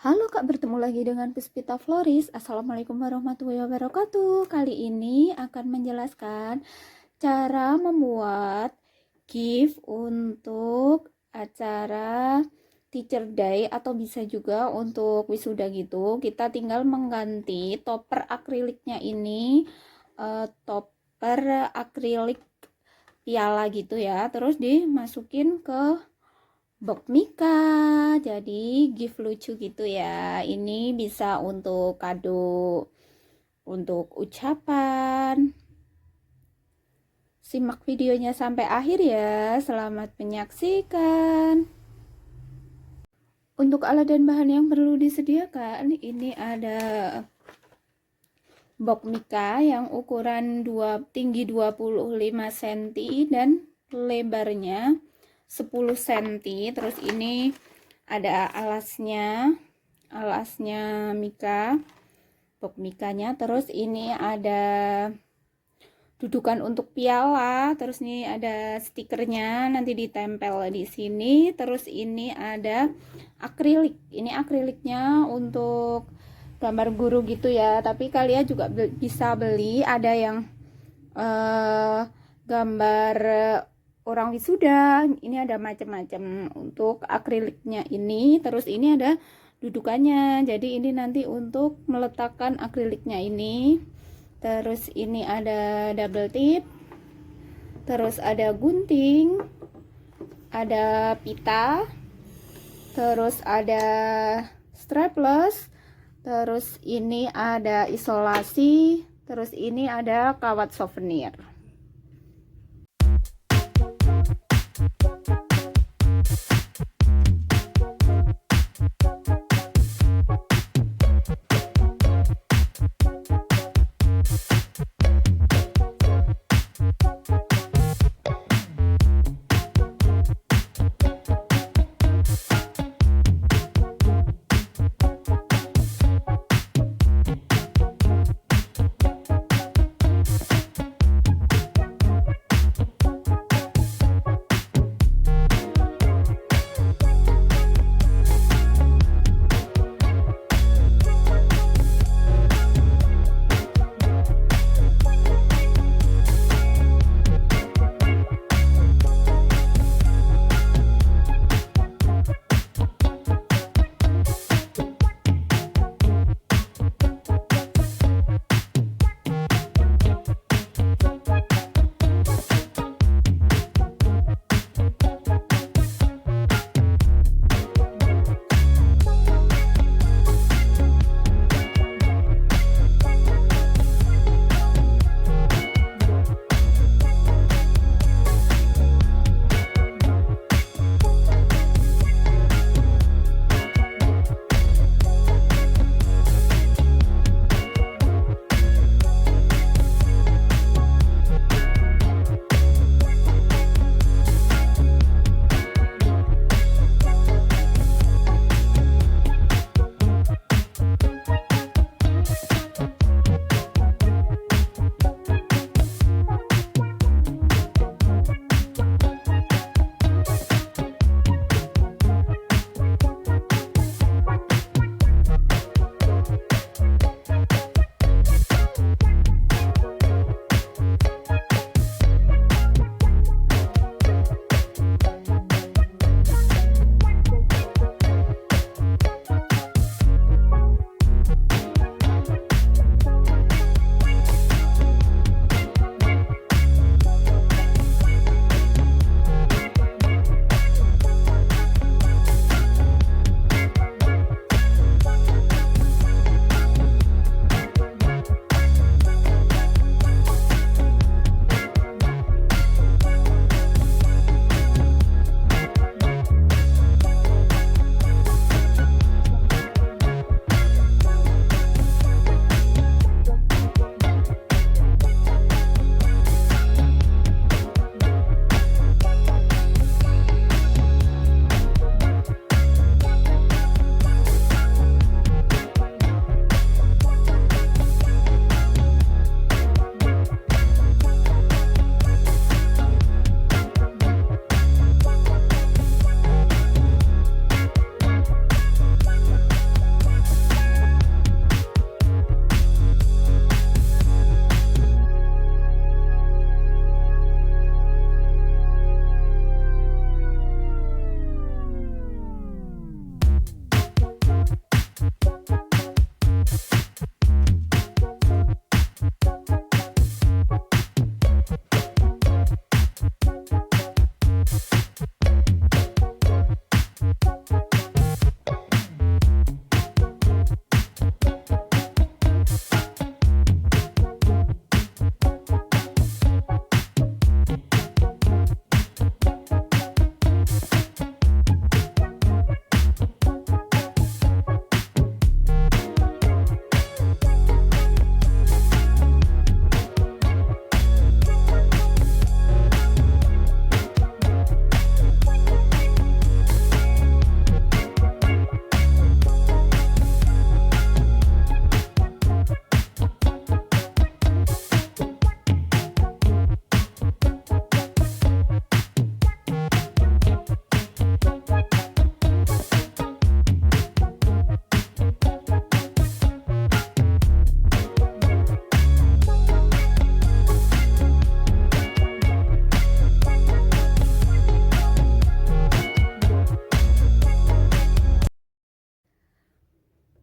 Halo Kak, bertemu lagi dengan Puspita Floris. Assalamualaikum warahmatullahi wabarakatuh. Kali ini akan menjelaskan cara membuat gift untuk acara Teacher Day atau bisa juga untuk wisuda gitu. Kita tinggal mengganti topper akriliknya ini, topper akrilik piala gitu ya. Terus dimasukin ke box Mika, jadi gift lucu gitu ya. Ini bisa untuk kado, untuk ucapan. Simak videonya sampai akhir ya. Selamat menyaksikan. Untuk alat dan bahan yang perlu disediakan, ini ada box Mika yang ukuran tinggi 25 cm dan lebarnya 10 cm. Terus ini ada alasnya Mika, box Mikanya. Terus ini ada dudukan untuk piala. Terus ini ada stikernya, nanti ditempel di sini. Terus ini ada akrilik. Ini akriliknya untuk gambar guru gitu ya. Tapi kalian juga bisa beli. Ada yang gambar orang wisuda. Ini ada macam-macam untuk akriliknya ini. Terus ini ada dudukannya, jadi ini nanti untuk meletakkan akriliknya ini. Terus ini ada double tip, terus ada gunting, ada pita, terus ada strapless, terus ini ada isolasi, terus ini ada kawat souvenir.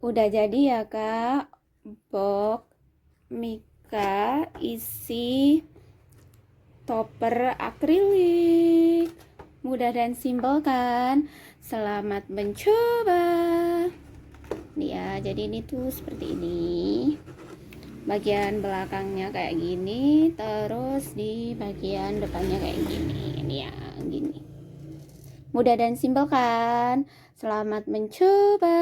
Udah jadi ya kak, box Mika isi topper akrilik. Mudah dan simpel kan? Selamat mencoba. Nih ya, jadi ini tuh seperti ini. Bagian belakangnya kayak gini, terus di bagian depannya kayak gini. Ini ya, gini. Mudah dan simpel kan? Selamat mencoba.